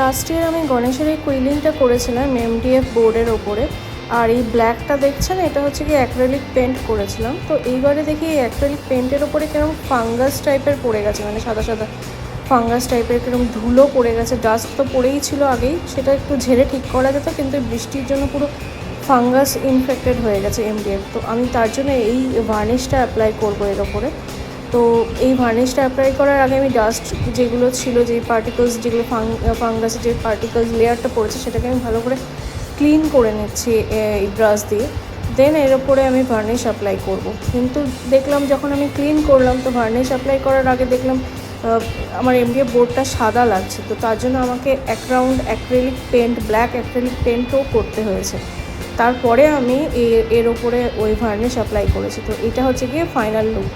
Last year আমি গণেশের এই কুইলিংটা করেছিলাম MDF বোর্ডের ওপরে। আর এই ব্ল্যাকটা দেখছেন, এটা হচ্ছে কি অ্যাক্রেলিক পেন্ট করেছিলাম। তো এইবারে দেখি এই অ্যাক্রেলিক পেন্টের ওপরে কিরকম ফাঙ্গাস টাইপের পড়ে গেছে, মানে সাদা সাদা ফাঙ্গাস টাইপের কিরকম ধুলো পড়ে গেছে। ডাস্ট তো পড়েই ছিল আগেই, সেটা একটু ঝেড়ে ঠিক করা যেত, কিন্তু বৃষ্টির জন্য পুরো ফাঙ্গাস ইনফেক্টেড হয়ে গেছে MDF। তো আমি তার জন্য এই ভার্নিশটা অ্যাপ্লাই করবো এর ওপরে। তো এই ভার্নিশটা অ্যাপ্লাই করার আগে আমি ডাস্ট যেগুলো ছিল, যে পার্টিকলস যেগুলো ফাঙ্গাসের যে পার্টিকলস লেয়ারটা পড়েছে, সেটাকে আমি ভালো করে ক্লিন করে নিচ্ছি এই ব্রাশ দিয়ে। দেন এর ওপরে আমি ভার্নিশ অ্যাপ্লাই করব। কিন্তু দেখলাম যখন আমি ক্লিন করলাম, তো ভার্নিশ অ্যাপ্লাই করার আগে দেখলাম আমার MDF বোর্ডটা সাদা লাগছে। তো তার জন্য আমাকে এক round acrylic paint, black acrylic পেন্টও করতে হয়েছে। তারপরে আমি এর ওপরে ওই ভার্নিশ অ্যাপ্লাই করেছি। তো এটা হচ্ছে গিয়ে ফাইনাল লুক।